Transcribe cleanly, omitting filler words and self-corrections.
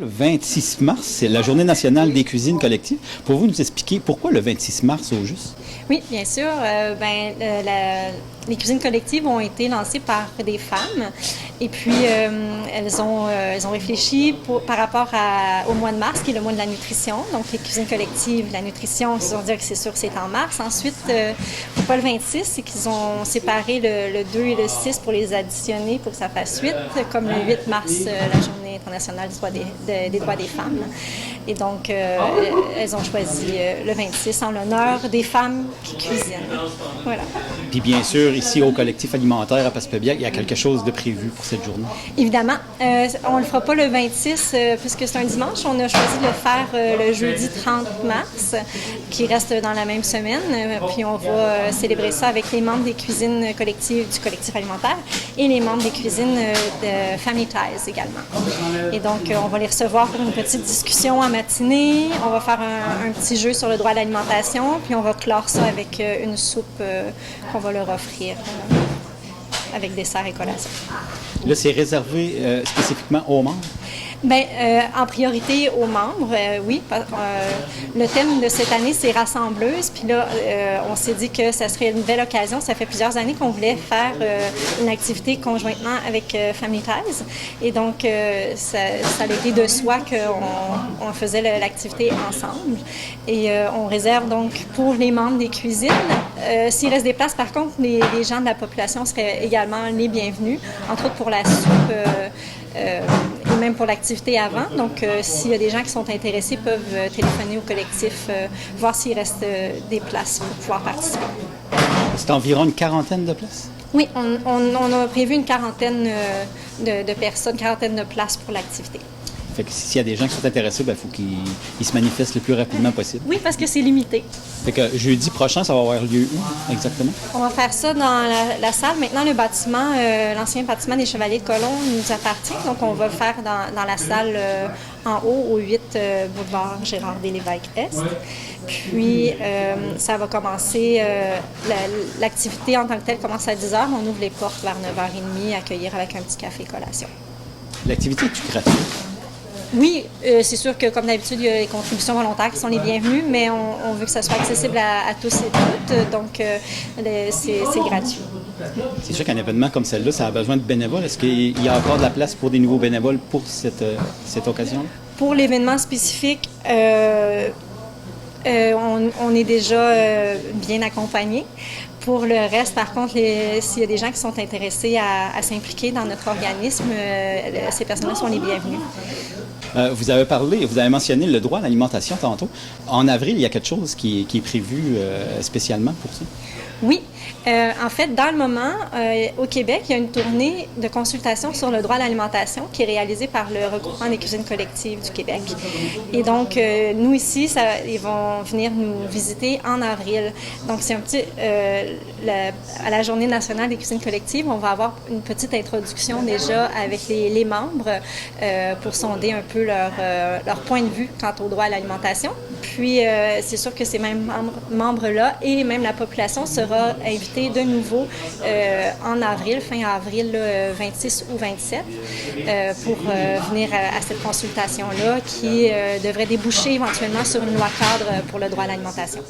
Le 26 mars, c'est la Journée nationale des cuisines collectives. Pouvez-vous nous expliquer pourquoi le 26 mars au juste? Oui, bien sûr. Les cuisines collectives ont été lancées par des femmes et puis elles ont réfléchi par rapport au mois de mars, qui est le mois de la nutrition. Donc, les cuisines collectives, la nutrition, ils ont dit que c'est sûr que c'est en mars. Ensuite, pourquoi le 26? C'est qu'ils ont séparé le 2 et le 6 pour les additionner pour que ça fasse 8, comme le 8 mars, la Journée internationale des droits des femmes. Et donc, elles ont choisi le 26 en l'honneur des femmes qui cuisinent. Voilà. Puis bien sûr, ici au collectif alimentaire à Passepébiac, il y a quelque chose de prévu pour cette journée. Évidemment. On ne le fera pas le 26 puisque c'est un dimanche. On a choisi de le faire le jeudi 30 mars, qui reste dans la même semaine. Puis on va célébrer ça avec les membres des cuisines collectives du collectif alimentaire et les membres des cuisines de Family Ties également. Et donc, on va les recevoir pour une petite discussion en matinée. On va faire un petit jeu sur le droit à l'alimentation, puis on va clore ça avec une soupe qu'on va leur offrir avec dessert et collation. Là, c'est réservé spécifiquement aux membres? Bien, en priorité aux membres, oui. Le thème de cette année, c'est Rassembleuse. Puis là, on s'est dit que ça serait une belle occasion. Ça fait plusieurs années qu'on voulait faire une activité conjointement avec Family Ties. Et donc, ça a été de soi qu'on faisait l'activité ensemble. Et on réserve donc pour les membres des cuisines. S'il reste des places, par contre, les gens de la population seraient également les bienvenus, entre autres pour la soupe et même pour l'activité avant. Donc, s'il y a des gens qui sont intéressés, peuvent téléphoner au collectif, voir s'il reste des places pour pouvoir participer. C'est environ une quarantaine de places? Oui, on a prévu une quarantaine de personnes, une quarantaine de places pour l'activité. Fait que s'il y a des gens qui sont intéressés, il faut qu'ils se manifestent le plus rapidement possible. Oui, parce que c'est limité. Fait que jeudi prochain, ça va avoir lieu où exactement? On va faire ça dans la salle. Maintenant, le bâtiment, l'ancien bâtiment des Chevaliers de Colomb nous appartient. Donc, on va le faire dans la salle en haut, au 8 boulevard Gérard-des-Lévesques-Est. Puis, ça va commencer, l'activité en tant que telle commence à 10h. On ouvre les portes vers 9h30, accueillir avec un petit café collation. L'activité est-tu gratuite? Oui, c'est sûr que, comme d'habitude, il y a les contributions volontaires qui sont les bienvenues, mais on veut que ça soit accessible à tous et toutes, donc c'est gratuit. C'est sûr qu'un événement comme celle-là, ça a besoin de bénévoles. Est-ce qu'il y a encore de la place pour des nouveaux bénévoles pour cette occasion-là? Pour l'événement spécifique, on est déjà bien accompagnés. Pour le reste, par contre, s'il y a des gens qui sont intéressés à s'impliquer dans notre organisme, ces personnes-là sont les bienvenues. Vous avez mentionné le droit à l'alimentation tantôt. En avril, il y a quelque chose qui est prévu spécialement pour ça? Oui. En fait, dans le moment, au Québec, il y a une tournée de consultation sur le droit à l'alimentation qui est réalisée par le regroupement des cuisines collectives du Québec. Et donc, nous ici, ils vont venir nous visiter en avril. Donc, c'est un petit... à la Journée nationale des cuisines collectives, on va avoir une petite introduction déjà avec les membres pour sonder un peu leur point de vue quant au droit à l'alimentation. Puis, c'est sûr que ces mêmes membres-là et même la population sera invitée de nouveau en avril, fin avril, 26 ou 27, pour venir à cette consultation-là qui devrait déboucher éventuellement sur une loi cadre pour le droit à l'alimentation.